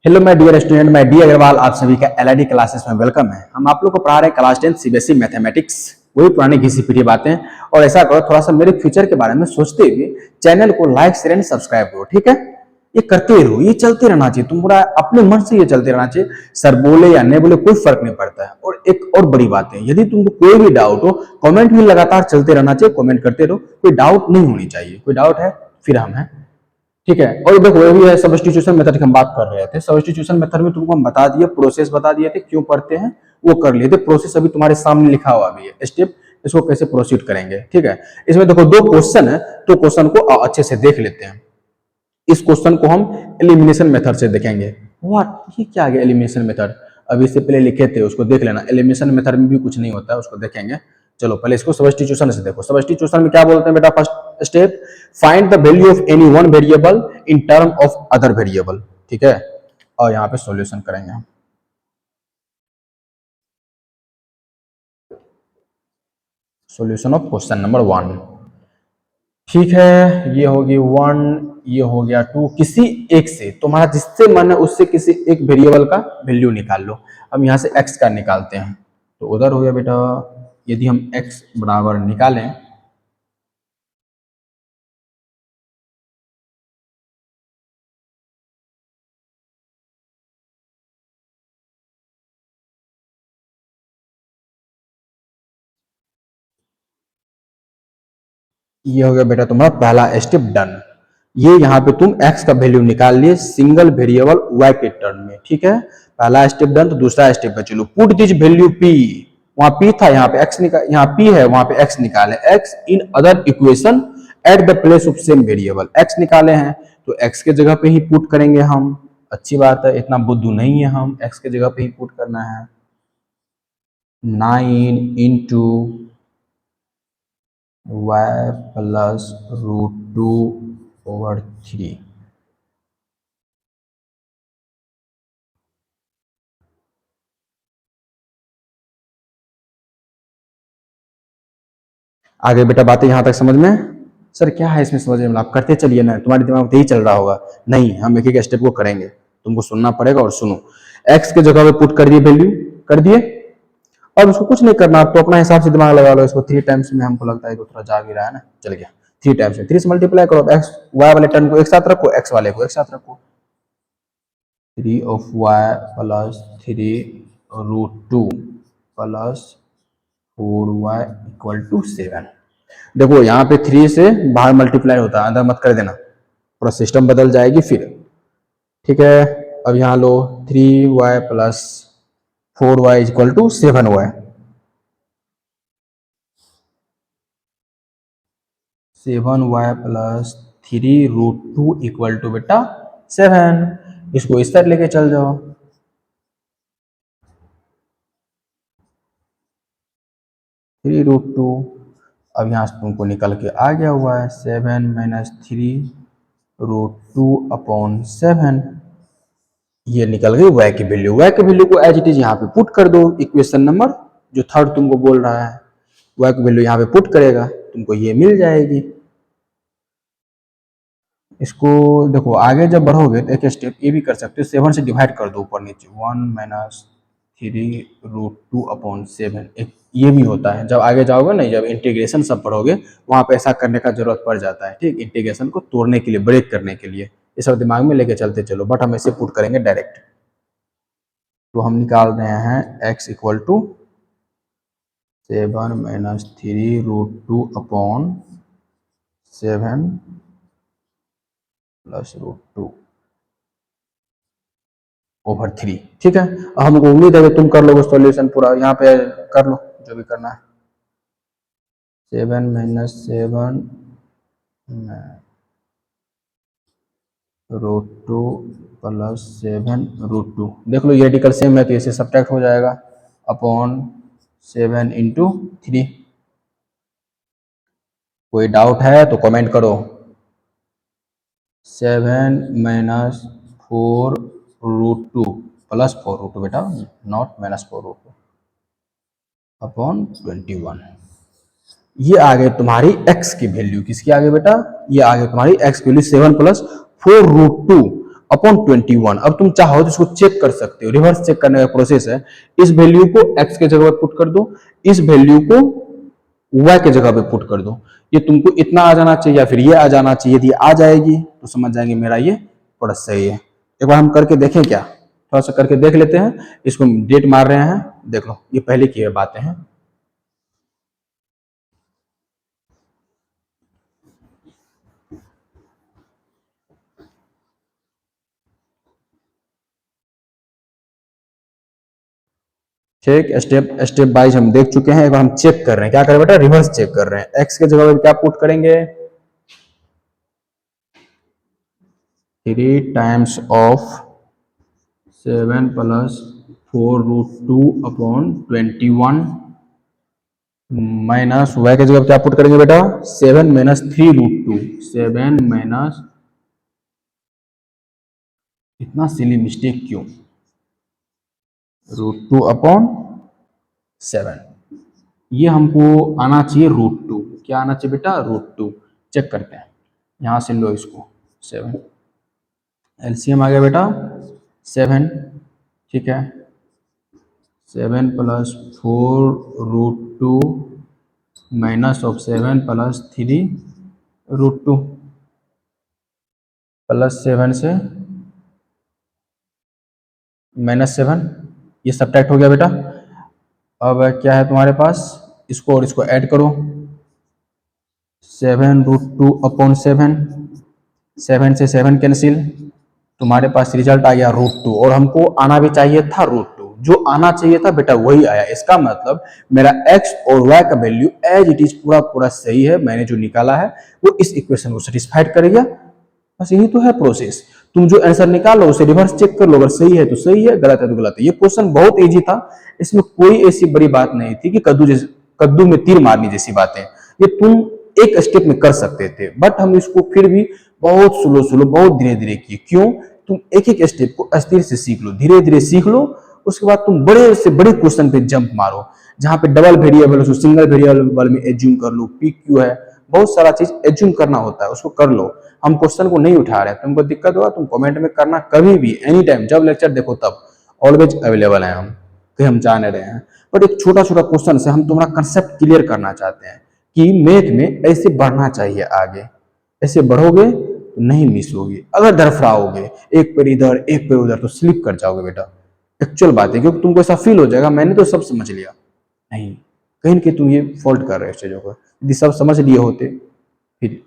Hello my dear student, मैं D Agarwal आप सभी का एलआईडी क्लासेस में वेलकम है। हम आप लोग को पढ़ा रहे हैं क्लास 10 सीबीएसई मैथमेटिक्स, वही पुरानी घिसी पिटी बातें। और ऐसा करो, थोड़ा सा मेरे फ्यूचर के बारे में सोचते हुए चैनल को लाइक शेयर एंड सब्सक्राइब करो, ठीक है। ये करते रहो, ये चलते रहना चाहिए, तुम पूरा अपने मन से ये चलते रहना चाहिए। सर बोले या नहीं बोले कोई फर्क नहीं पड़ता है। और एक और बड़ी बात है, यदि तुमको कोई भी डाउट हो, कमेंट भी लगातार चलते रहना चाहिए, कमेंट करते रहो, कोई डाउट नहीं होनी चाहिए। कोई डाउट है फिर हम हैं, ठीक है। और देखो वो भी है सब्स्टिट्यूशन मेथड की हम बात कर रहे थे। सब्स्टिट्यूशन मेथड में तुमको हम बता दिए, प्रोसेस बता दिए थे, क्यों पढ़ते हैं वो कर लिए थे। प्रोसेस अभी तुम्हारे सामने लिखा हुआ भी है, स्टेप इसको कैसे प्रोसीड करेंगे, ठीक है। इसमें देखो दो क्वेश्चन है, तो क्वेश्चन को अच्छे से देख लेते हैं। इस क्वेश्चन को हम एलिमिनेशन मेथड से देखेंगे। व्हाट, ये क्या आ गया एलिमिनेशन मेथड? अभी इससे पहले लिखे थे, उसको देख लेना। एलिमिनेशन मेथड में भी कुछ नहीं होता है, उसको देखेंगे। चलो पहले इसको सब्स्टिट्यूशन से देखो। सब्स्टिट्यूशन में क्या बोलते हैं बेटा? First step, find the value of any one variable in term of other variable, ठीक है। और यहाँ पे सॉल्यूशन करेंगे हम। सॉल्यूशन ऑफ क्वेश्चन नंबर 1, ठीक है। ये हो गई 1, ये हो गया 2। किसी एक से, तुम्हारा जिससे मन है उससे किसी एक वेरिएबल का वैल्यू निकाल लो। हम यहाँ से x का निकालते हैं, तो उधर हो गया बेटा। यदि हम x बराबर निकालें, ये हो गया बेटा तुम्हारा पहला स्टेप डन। ये यहाँ पे तुम x का वैल्यू निकाल लिए सिंगल वेरिएबल y के टर्म में, ठीक है। पहला स्टेप डन। तो दूसरा स्टेप है, चलो पुट दिस वैल्यू p, वहां p था, यहाँ पे x निकाल, यहाँ p है, वहां पे x निकाले। x in other equation at the place of same variable, x निकाले हैं तो x के जगह पे ही पुट करेंगे हम। अच्छी बात है, इतना बुद्धू नहीं है हम, x के जगह पे ही पुट करना है। 9 इंटू y प्लस √2/3। आगे बेटा बातें यहां तक समझ में? सर क्या है इसमें समझ में? आप करते चलिए ना, तुम्हारे दिमाग में यही चल रहा होगा। नहीं, हम एक एक स्टेप को करेंगे, तुमको सुनना पड़ेगा। और सुनो, x के जगह पे पुट कर दिए वैल्यू, कर दिए। अब उसको कुछ नहीं करना, आप तो अपना हिसाब से दिमाग लगा लो। इसको 3 टाइम्स में हमको लगता है तो थोड़ा जा भी रहा है ना, चल गया। 3 टाइम्स में 3 से मल्टीप्लाई करो। x y वाले टर्म को एक साथ रखो, x वाले को एक साथ रखो। 3 of y plus 3√2 plus 4y equal to 7। देखो यहाँ पे 3 से बाहर मल्टीप्लाई होता है, अंदर मत कर देना, पूरा सिस्टम बदल जाएगी फिर, ठीक है। अब यहाँ लो 3y plus 4y equal to 7y। 7y plus 3√2 equal to बेटा 7। इसको इस तरह लेके चल जाओ। 3√2, अब यहाँ से तुमको निकल के आ गया हुआ है 7 माइनस 3√2/7। ये निकल गई y की वैल्यू। y की वैल्यू को एज इट इज यहाँ पे पुट कर दो। इक्वेशन नंबर जो थर्ड तुमको बोल रहा है, y की वैल्यू यहाँ पे पुट करेगा, तुमको ये मिल जाएगी। इसको देखो आगे जब बढ़ोगे तो एक स्टेप ये भी कर सकते हो, 7 से डिवाइड कर दो ऊपर नीचे। 1 माइनस 3√2/7, एक ये भी होता है। जब आगे जाओगे ना, जब इंटीग्रेशन सब पढ़ोगे, वहां पे ऐसा करने का जरूरत पड़ जाता है, ठीक। इंटीग्रेशन को तोड़ने के लिए, ब्रेक करने के लिए, ये सब दिमाग में लेके चलते चलो। बट हम इसे पुट करेंगे डायरेक्ट। तो हम निकाल रहे हैं x equal to 7 minus 3√2/7 plus √2/3, ठीक है। हमको उम्मीद है कि तुम कर लोगे सॉल्यूशन पूरा, यहाँ पे कर लो जो भी करना है। 7 माइनस 7 √2 प्लस 7√2, देख लो ये रेडिकल सेम है तो इसे सब्ट्रैक्ट हो जाएगा अपॉन 7 इंटू 3। कोई डाउट है तो कमेंट करो। 7 माइनस 4√2 प्लस 4√2 बेटा, नॉट माइनस 4√2 अपॉन 21। ये आ गई तुम्हारी x की वैल्यू। किसकी आ गई बेटा? ये आ गई तुम्हारी x की वैल्यू 7 प्लस 4√2 अपॉन 21। अब तुम चाहो तो इसको चेक कर सकते हो, रिवर्स चेक करने का प्रोसेस है। इस वैल्यू को x के जगह पर पुट कर दो, इस वैल्यू को y के जगह पे पुट कर दो। ये तुमको इतना आ जाना चाहिए या फिर ये आ जाना चाहिए। यदि आ जाएगी तो समझ जाएंगे मेरा ये प्रोडक्ट सही है। एक बार हम करके देखें क्या, थोड़ा सा करके देख लेते हैं। इसको डेट मार रहे हैं, देख लो ये पहले की बातें हैं। ठीक, स्टेप स्टेप वाइज हम देख चुके हैं। एक बार हम चेक कर रहे हैं, क्या करें बेटा, रिवर्स चेक कर रहे हैं। x के जगह पे क्या पुट करेंगे, 3 times of 7 plus 4√2 upon 21 minus y के जगह पे क्या पुट करेंगे बेटा, 7 माइनस 3√2, 7 माइनस, इतना सिली मिस्टेक क्यों, √2 अपॉन 7। ये हमको आना चाहिए √2। क्या आना चाहिए बेटा, √2। चेक करते हैं, यहां से लो इसको 7, एलसीएम आ गया बेटा 7। ठीक है, 7 plus 4√2 minus of 7 plus 3√2 plus 7 से -7, ये सब्ट्रैक्ट हो गया बेटा। अब क्या है तुम्हारे पास, इसको और इसको ऐड करो, 7√2 अपॉन 7, 7 से 7 कैंसिल, तुम्हारे पास रिजल्ट आ गया √2। और हमको आना भी चाहिए था √2, जो आना चाहिए था बेटा वही आया। इसका मतलब मेरा x और y का वैल्यू एज इट इज पूरा पूरा सही है। मैंने जो निकाला है वो इस इक्वेशन को सेटिस्फाइड करेगा। बस यही तो है प्रोसेस। तुम जो आंसर निकालो उसे रिवर्स चेक कर लो, अगर सही है तो सही है, गलत है तो गलत है। ये क्वेश्चन बहुत इजी था, इसमें कोई ऐसी बड़ी बात नहीं थी कि कद्दू में तीर मारनी जैसी बातें। ये तुम एक स्टेप में कर सकते थे, बट हम इसको फिर भी बहुत स्लो स्लो, बहुत धीरे धीरे किए। क्यों, तुम एक एक स्टेप को अस्थिर से सीख लो, धीरे धीरे सीख लो। उसके बाद तुम बड़े से बड़े क्वेश्चन पे जंप मारो, जहां पे डबल वेरिएबल उसको सिंगल वेरिएबल में एज्यूम कर लो, पी क्यू है, बहुत सारा चीज एज्यूम करना होता है, उसको कर लो। हम क्वेश्चन को नहीं उठा रहे, तुमको दिक्कत होगा तुम कमेंट में करना, कभी भी एनी टाइम, जब लेक्चर देखो तब ऑलवेज अवेलेबल है हम, कहीं हम जा नहीं रहे हैं। बट एक छोटा छोटा क्वेश्चन से हम तुम्हारा कंसेप्ट क्लियर करना चाहते हैं कि मैथ में ऐसे बढ़ना चाहिए आगे, ऐसे बढ़ोगे तो नहीं मिस होगी। अगर धरफड़ाओगे एक पैर इधर एक पैर उधर तो स्लिप कर जाओगे बेटा, एक्चुअल बात है। क्योंकि तुमको ऐसा फील हो जाएगा मैंने तो सब समझ लिया, नहीं, कहीं कि तुम ये फॉल्ट कर रहे हो चीजों को। यदि सब समझ लिए होते फिर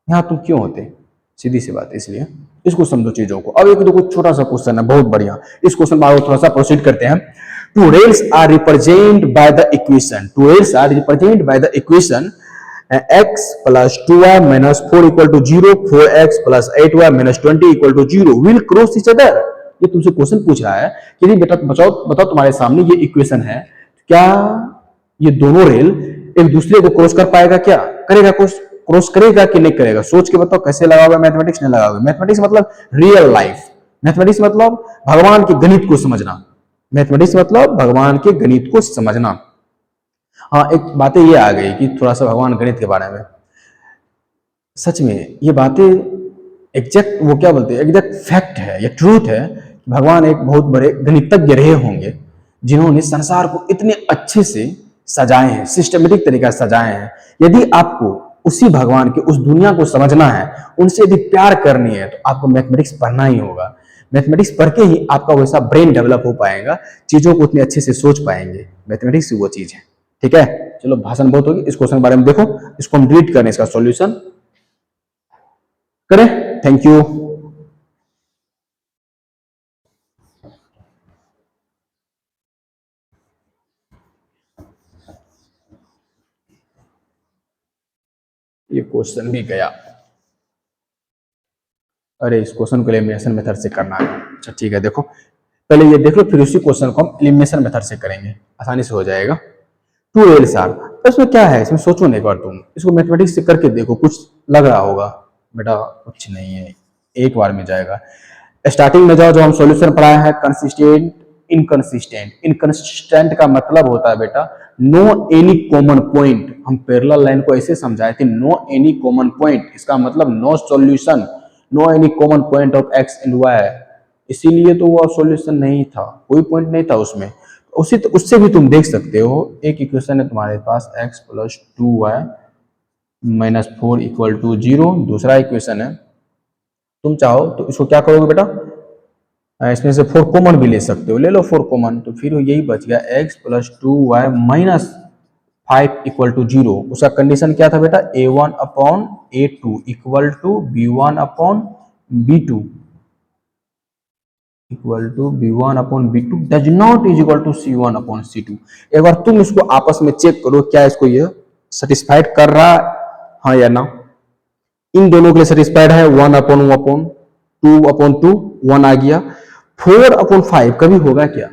यहाँ तुम क्यों होते, सीधी सी बात है। इसलिए इसको समझो चीजों को। अब एक देखो छोटा सा क्वेश्चन है, बहुत बढ़िया। इस क्वेश्चन में थोड़ा सा प्रोसीड करते हैं। Two rails are represent by the equation, two rails are represent by the equation x plus 2y minus 4 equal to 0, 4x plus 8y minus 20 equal to 0 will cross each other। ये तुमसे question पूछ रहा है कि नहीं बेटा बताओ बताओ, तुम्हारे सामने ये इक्वेशन है, क्या ये दोनों रेल एक दूसरे को क्रॉस कर पाएगा, क्या करेगा, क्रॉस करेगा कि नहीं करेगा? सोच के बताओ कैसे लगाओगे मैथमेटिक्स, नहीं लगाओगे। मैथमेटिक्स मतलब रियल लाइफ, मैथमेटिक्स मतलब भगवान के गणित को समझना, मैथमेटिक्स मतलब भगवान के गणित को समझना। हाँ, एक बातें ये आ गई कि थोड़ा सा भगवान गणित के बारे में, सच में ये बातें एग्जैक्ट, वो क्या बोलते हैं, एग्जैक्ट फैक्ट है, ये ट्रूथ है कि भगवान एक बहुत बड़े गणितज्ञ रहे होंगे जिन्होंने संसार को इतने अच्छे से सजाए हैं, सिस्टमेटिक तरीका से सजाए हैं। यदि आपको उसी भगवान के उस दुनिया को समझना है, उनसे यदि प्यार करनी है, तो आपको मैथमेटिक्स पढ़ना ही होगा। मैथमेटिक्स पढ़ के ही आपका वैसा ब्रेन डेवलप हो पाएगा, चीजों को उतने अच्छे से सोच पाएंगे। मैथमेटिक्स वो चीज है। ठीक है, चलो भाषण बहुत होगी, इस क्वेश्चन के बारे में देखो, इसको हम रीड करें, इसका सॉल्यूशन करें। Thank you. ये क्वेश्चन भी गया, अरे इस क्वेश्चन को एलिमिनेशन मेथड से करना है। अच्छा ठीक है, देखो पहले ये देख लो, फिर उसी क्वेश्चन को हम एलिमिनेशन मेथड से करेंगे, आसानी से हो जाएगा। टू रेल्स आर, इसमें क्या है, इसमें सोचो नहीं, एक बार तुम इसको मैथमेटिक्स से करके देखो, कुछ लग रहा होगा बेटा कुछ नहीं है, एक बार में जाएगा। स्टार्टिंग में जाओ, जो हम सॉल्यूशन पढ़ाए हैं, कंसिस्टेंट इनकंसिस्टेंट। इनकंसिस्टेंट का मतलब होता है बेटा नो एनी कॉमन पॉइंट। हम पैरेलल लाइन को ऐसे समझाए थे, नो एनी कॉमन पॉइंट, इसका मतलब no solution, no any common point of x and y, इसीलिए तो वो सॉल्यूशन नहीं था, कोई पॉइंट नहीं था उसमें। उसी उससे भी तुम देख सकते हो, एक इक्वेशन है तुम्हारे पास x plus 2y minus 4 equal to 0, दूसरा इक्वेशन है, तुम चाहो तो इसको क्या करोगे बेटा, इसमें से 4 कॉमन भी ले सकते हो, ले लो 4 कॉमन, तो फिर यही बच गया x plus 2y minus 5 equal to 0। उसका कंडीशन क्या था बेटा, a1 upon a2 equal to b1 upon b2 equal to b1 upon b2 does not is equal to c1 upon c2। एक बार तुम इसको आपस में चेक करो, क्या इसको ये सेटिस्फाइड कर रहा है, हाँ या ना। इन दोनों के लिए सेटिस्फाइड है, 1/1 2/2 1 आ गया। 4/5 कभी होगा क्या,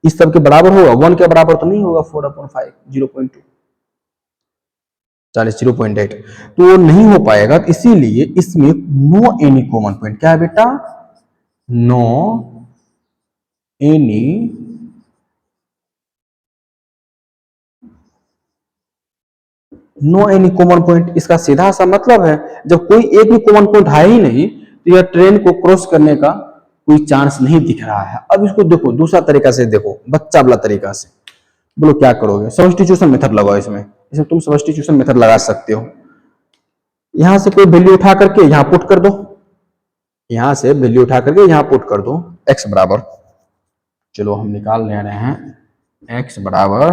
इस सब के बराबर होगा, 1 के बराबर तो नहीं होगा 4/5, 0.2 40 0.8, तो वो नहीं हो पाएगा। तो इसीलिए इसमें नो एनी कॉमन पॉइंट, क्या है बेटा, no any no any common point. इसका सीधा सा मतलब है, जब कोई एक भी कॉमन पॉइंट है ही नहीं, तो यह ट्रेन को क्रॉस करने का कोई चांस नहीं दिख रहा है। अब इसको देखो दूसरा तरीका से, देखो बच्चा वाला तरीका से, बोलो क्या करोगे, सब्स्टिट्यूशन मेथड लगाओ। इसमें इसमें तुम सब्स्टिट्यूशन मेथड लगा सकते हो। यहां से कोई वैल्यू उठा करके यहां पुट कर दो, यहां से वैल्यू उठा करके यहां पुट कर दो, एक्स बराबर, चलो हम निकाल ले रहे हैं, एक्स बराबर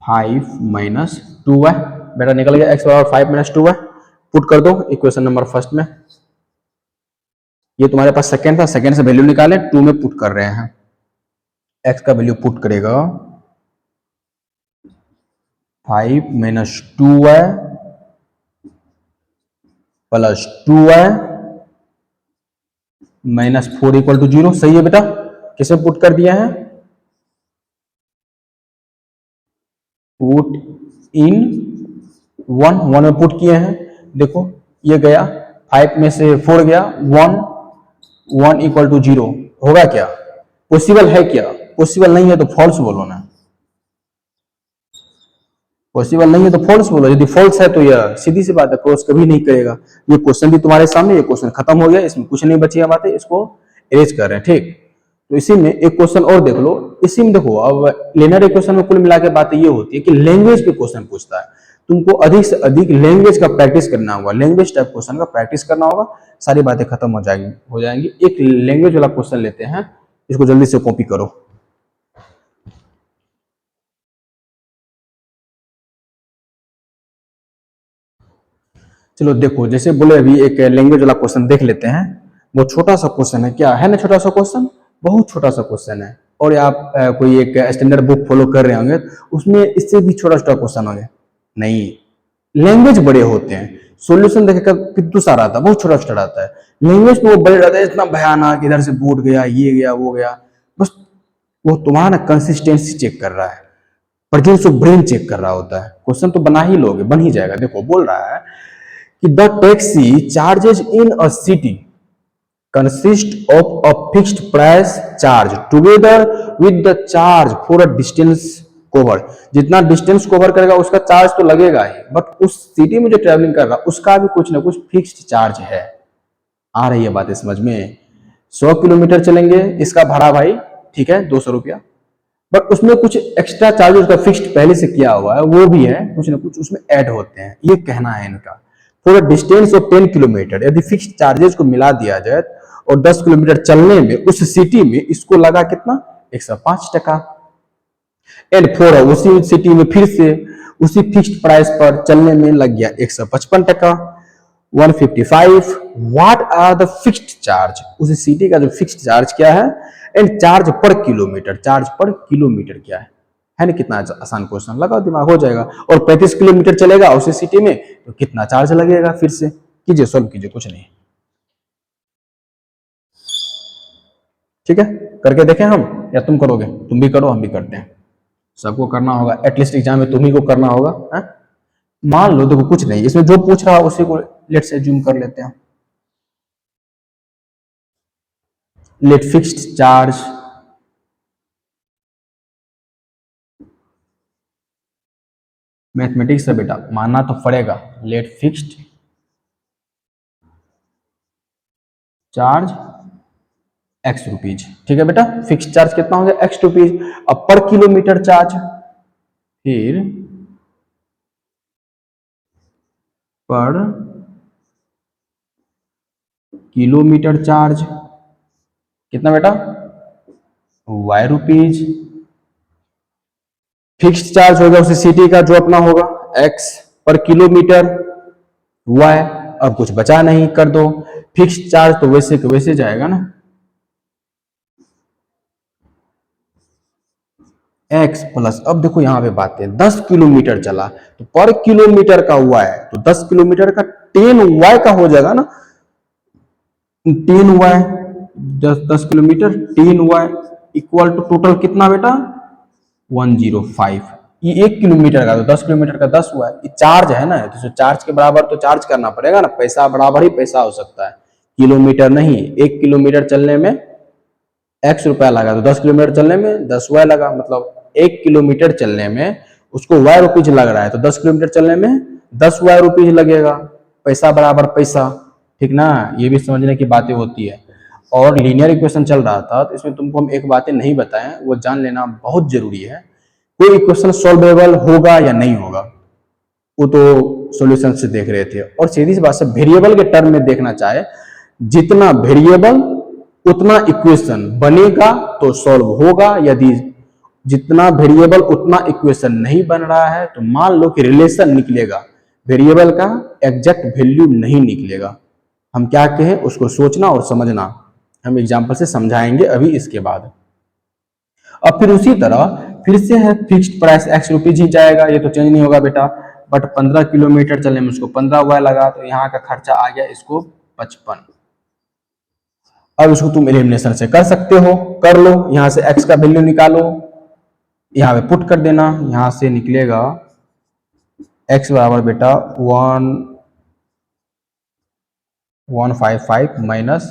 5 - 2y, बेटा निकल गया, एक्स बराबर 5 - 2y, पुट कर दो इक्वेशन नंबर फर्स्ट में। ये तुम्हारे पास सेकंड था, सेकंड से वैल्यू निकाले, 2 में पुट कर रहे हैं, एक्स का वैल्यू पुट करेगा 5 - 2y plus 2y minus 4 equal to 0। सही है बेटा, किसे पुट कर दिया है, पुट इन 1 में पुट किए हैं, देखो ये गया, 5 में से 4 गया, 1 इक्वल टू 0 होगा क्या, पॉसिबल है क्या, पॉसिबल नहीं है तो फॉल्स बोलो ना, पॉसिबल नहीं है तो फॉल्स बोलो, यदि फॉल्स है तो यह सीधी सी बात है, क्रॉस कभी नहीं करेगा। ये क्वेश्चन भी तुम्हारे सामने, ये क्वेश्चन खत्म हो गया, इसमें कुछ नहीं बची है बातें, इसको एरेज कर रहे हैं, ठीक। तो इसी में एक क्वेश्चन और देख लो, इसी में देखो, अब लिनियर इक्वेशन में कुल मिला के बात ये होती है कि लैंग्वेज पे क्वेश्चन पूछता है, तुमको अधिक से अधिक लैंग्वेज का प्रैक्टिस करना होगा, लैंग्वेज टाइप क्वेश्चन का प्रैक्टिस करना होगा, सारी बातें खत्म हो जाएंगी। एक लैंग्वेज वाला क्वेश्चन लेते हैं, इसको जल्दी से कॉपी करो। चलो देखो, जैसे बोले अभी एक लैंग्वेज वाला क्वेश्चन देख लेते हैं, बहुत छोटा सा क्वेश्चन है, क्या है ना, छोटा सा क्वेश्चन, बहुत छोटा सा क्वेश्चन है, और आप कोई एक स्टैंडर्ड बुक फॉलो कर रहे होंगे, उसमें इससे भी छोटा छोटा क्वेश्चन होंगे, नहीं, लैंग्वेज बड़े होते हैं, सॉल्यूशन देखेगा कितना सारा आता है, बहुत छोटा छोटा आता है, लैंग्वेज में वो बड़े रहता है, इतना भयानक, इधर से बूट गया, ये गया वो गया, बस वो तुम्हारा ना कंसिस्टेंसी चेक कर रहा है, प्रेजेंस ऑफ ब्रेन चेक कर रहा होता है। क्वेश्चन तो बना ही लोगे, बन ही जाएगा। देखो बोल रहा है कि the taxi charges in a city consist of a fixed price charge together with the charge for a distance cover। जितना डिस्टेंस कवर करेगा उसका चार्ज तो लगेगा ही, बट उस सिटी में जो ट्रेवलिंग कर रहा है उसका भी कुछ ना कुछ फिक्स्ड चार्ज है। आ रही है बातें समझ में, 100 किलोमीटर चलेंगे, इसका भाड़ा भाई ठीक है 200 रुपया, बट उसमें कुछ एक्स्ट्रा चार्ज उसका फिक्स्ड पहले से किया हुआ है, वो भी है, कुछ ना कुछ उसमें ऐड होते हैं, ये कहना है इनका। For a distance of 10 kilometre, यदि फिक्स्ड चार्जेस को मिला दिया जाए और 10 किलोमीटर चलने में उस सिटी में इसको लगा कितना, 105 टका, एंड फॉर उसी सिटी में फिर से उसी फिक्स्ड प्राइस पर चलने में लग गया 155 taka, 155। What are the fixed charge, उसी सिटी का जो फिक्स्ड चार्ज क्या है, एंड चार्ज पर किलोमीटर, चार्ज पर किलोमीटर क्या है ना, कितना आसान क्वेश्चन, लगाओ दिमाग हो जाएगा। और 35 किलोमीटर चलेगा उसी सिटी में तो कितना चार्ज लगेगा, फिर से कीजिए, सॉल्व कीजिए, कुछ नहीं, ठीक है, करके देखें हम, या तुम करोगे, तुम भी करो हम भी करते हैं, सबको करना होगा, एटलीस्ट एग्जाम में तुम ही को करना होगा, है? मान लो देखो कुछ नहीं, इसमें जो पूछ रहा है उसी को लेट्स एज्यूम कर लेते हैं, लेट फिक्स्ड चार्ज मैथमेटिक्स से बेटा मानना तो पड़ेगा, let fixed charge x rupees. ठीक है बेटा, फिक्स चार्ज कितना हो गया, एक्स रुपीज। अब पर किलोमीटर चार्ज, फिर पर किलोमीटर चार्ज कितना बेटा, वाई रुपीज। फिक्स चार्ज होगा उसी सिटी का जो अपना होगा एक्स पर किलोमीटर वाई। अब कुछ बचा नहीं, कर दो फिक्स चार्ज, तो वैसे के वैसे जाएगा ना, एक्स प्लस। अब देखो यहां पे बात है 10 किलोमीटर चला तो पर किलोमीटर का वाई, तो 10 किलोमीटर का 10 वाई का हो जाएगा ना, 10 y, 10 kilometre 10 y equal to total कितना बेटा 105। ये 1 किलोमीटर का, तो 10 किलोमीटर का 10 हुआ है, ये चार्ज है ना, तो चार्ज के बराबर तो चार्ज करना पड़ेगा ना, पैसा बराबर ही पैसा हो सकता है, किलोमीटर नहीं। 1 किलोमीटर चलने में एक्स रुपया लगा, तो 10 किलोमीटर चलने में 10 वाई लगा, मतलब 1 किलोमीटर चलने में उसको वाई रुपीज लग रहा है, तो 10 किलोमीटर चलने में 10 वाई रुपीज लगेगा, पैसा बराबर पैसा। ठीक ना, ये भी समझने की बातें होती है। और लीनियर इक्वेशन चल रहा था, तो इसमें तुमको हम एक बातें नहीं बताएं, वो जान लेना बहुत जरूरी है। कोई इक्वेशन सॉल्वेबल होगा या नहीं होगा, वो तो सॉल्यूशन से देख रहे थे। और सीधी सी बात से वेरिएबल के टर्म में देखना चाहे, जितना वेरिएबल उतना इक्वेशन बनेगा तो सॉल्व होगा, यदि जितना वेरिएबल उतना इक्वेशन नहीं बन रहा है, तो मान लो कि रिलेशन निकलेगा, वेरिएबल का एग्जैक्ट वैल्यू नहीं निकलेगा। हम क्या कहें उसको सोचना और समझना, हम एग्जाम्पल से समझाएंगे अभी इसके बाद। अब फिर उसी तरह फिर से है फिक्स्ड प्राइस एक्स रुपीज ही जाएगा, ये तो चेंज नहीं होगा बेटा। बट 15 किलोमीटर चलने में उसको 15 वाई लगा, तो यहाँ का खर्चा आ गया इसको 55। अब इसको तुम एलिमिनेशन से कर सकते हो, कर लो, यहां से x का वैल्यू निकालो, यहां पे पुट कर देना, यहां से निकलेगा x बराबर बेटा 155 माइनस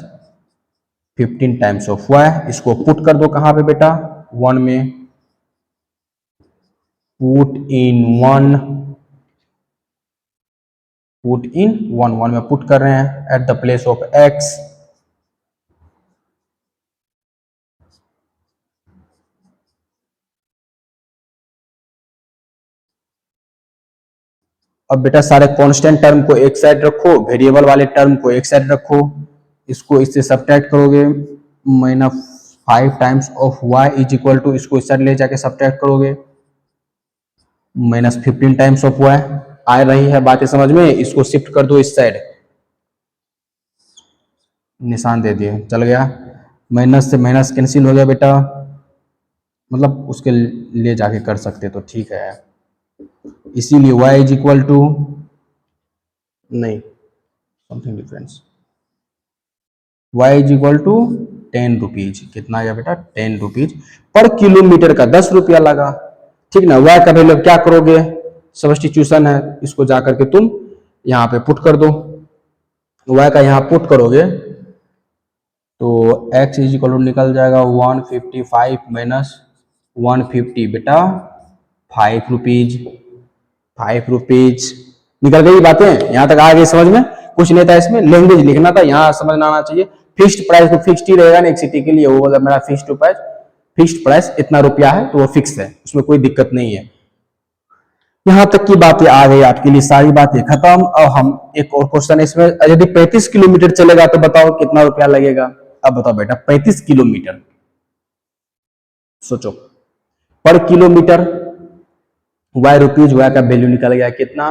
15 टाइम्स ऑफ y। इसको पुट कर दो कहां पे बेटा, 1 में, पुट इन 1, पुट इन 1, 1 में पुट कर रहे हैं at the place of x। अब बेटा सारे कांस्टेंट टर्म को एक साइड रखो, वेरिएबल वाले टर्म को एक साइड रखो, इसको इससे सब्ट्रैक्ट करोगे, -5 times of y is equal to, इसको इस साइड ले जाके सब्ट्रैक्ट करोगे, -15 टाइम्स ऑफ y। आ रही है बातें समझ में, इसको शिफ्ट कर दो इस साइड, निशान दे दिए, चल गया, माइनस से माइनस कैंसिल हो गया बेटा, मतलब उसके ले जाके कर सकते तो ठीक है। इसीलिए y इज इक्वल टू, नहीं something difference, y is equal to 10 rupees. कितना आ गया बेटा 10 रुपीज पर किलोमीटर का 10 रुपया लगा। ठीक ना, y का वैल्यू क्या करोगे, सब्स्टिट्यूशन है, इसको जाकर के तुम यहाँ पे पुट कर दो, y का यहाँ पुट करोगे तो x इज इक्वल टू निकल जाएगा 155 माइनस 150 बेटा 5 रुपीज, 5 रुपीज। निकल गई बातें, यहां तक आ गई समझ में, कुछ नहीं था इसमें, लैंग्वेज लिखना था, यहां समझना आना चाहिए। फिक्स्ड प्राइस तो फिक्स्ड ही रहेगा ना एक सिटी के लिए, वो मतलब मेरा फिक्स्ड प्राइस इतना रुपया है तो वो फिक्स है, उसमें कोई दिक्कत नहीं है। यहां तक की बातें आ गई आपके लिए, सारी बातें खत्म। अब हम एक और क्वेश्चन है इसमें, यदि 35 किलोमीटर चलेगा तो बताओ कितना रुपया लगेगा। अब बताओ बेटा 35 किलोमीटर, सोचो, पर किलोमीटर वाई रुपीज, वाई का वैल्यू निकल गया कितना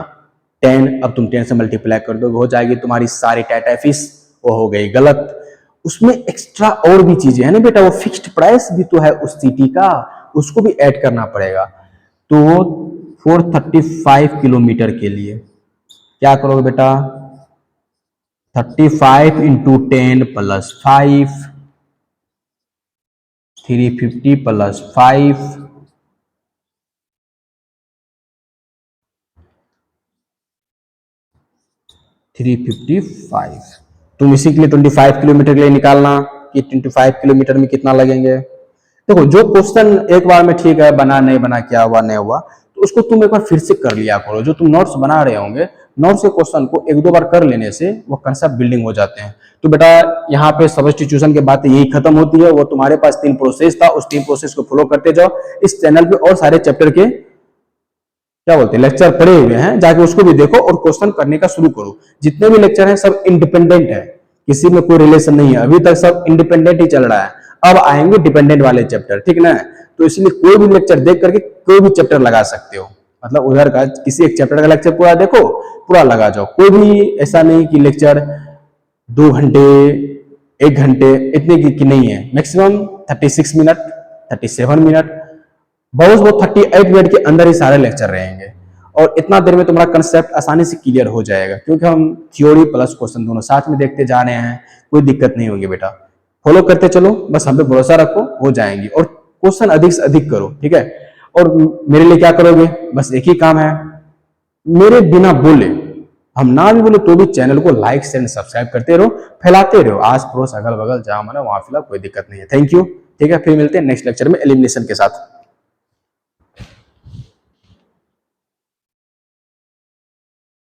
10। अब तुम 10 से मल्टीप्लाई कर दो, हो जाएगी तुम्हारी सारी टाटा फिश, वो हो गई गलत। उसमें एक्स्ट्रा और भी चीजें है ना बेटा, वो फिक्स्ड प्राइस भी तो है उस सिटी का, उसको भी ऐड करना पड़ेगा। तो 435 किलोमीटर के लिए क्या करोगे बेटा, 35 इंटू 10 प्लस 5, 350 प्लस 5, 355। तुम इसी के लिए 25 किलोमीटर के लिए निकालना कि 25 किलोमीटर में कितना लगेंगे। देखो जो क्वेश्चन एक बार में ठीक है, बना नहीं बना, क्या हुआ नहीं हुआ, तो तो उसको तुम एक बार फिर से कर लिया करो। जो तुम नोट्स बना रहे होंगे, नोट्स के क्वेश्चन को एक दो बार कर लेने से वो कंसेप्ट बिल्डिंग हो जाते हैं। तो बेटा यहाँ पे सब्स्टिट्यूशन की बात यही खत्म होती है। वो तुम्हारे पास 3 प्रोसेस था, उस 3 प्रोसेस को फॉलो करते जाओ। इस चैनल पे और सारे चैप्टर के क्या बोलते हैं लेक्चर पड़े हुए हैं, जाके उसको भी देखो और क्वेश्चन करने का शुरू करो। जितने भी लेक्चर हैं सब इंडिपेंडेंट है, किसी में कोई रिलेशन नहीं है, अभी तक सब इंडिपेंडेंट ही चल रहा है। अब आएंगे डिपेंडेंट वाले चैप्टर, ठीक ना। तो इसलिए कोई भी लेक्चर देख करके कोई भी चैप्टर लगा सकते हो, मतलब उधर का किसी एक चैप्टर का लेक्चर पूरा देखो, पूरा लगा जाओ। कोई भी ऐसा नहीं कि लेक्चर 2 घंटे 1 घंटे इतने की नहीं है। मैक्सिमम 36 मिनट 37 मिनट, बहुत बहुत 38 मिनट के अंदर ही सारे लेक्चर रहेंगे। और इतना देर में तुम्हारा कंसेप्ट आसानी से क्लियर हो जाएगा, क्योंकि हम थ्योरी प्लस क्वेश्चन दोनों साथ में देखते जा रहे हैं। कोई दिक्कत नहीं होगी बेटा, फॉलो करते चलो, बस हम पे भरोसा रखो, हो जाएंगी। और क्वेश्चन अधिक से अधिक करो, ठीक है। और मेरे लिए क्या करोगे, बस एक ही काम है, मेरे बिना बोले, हम ना भी बोले तो भी चैनल को लाइक शेयर सब्सक्राइब करते रहो, फैलाते रहो, आस पड़ोस अगल बगल जहां मना वहां फिलहाल कोई दिक्कत नहीं है। थैंक यू, ठीक है। फिर मिलते हैं नेक्स्ट लेक्चर में एलिमिनेशन के साथ।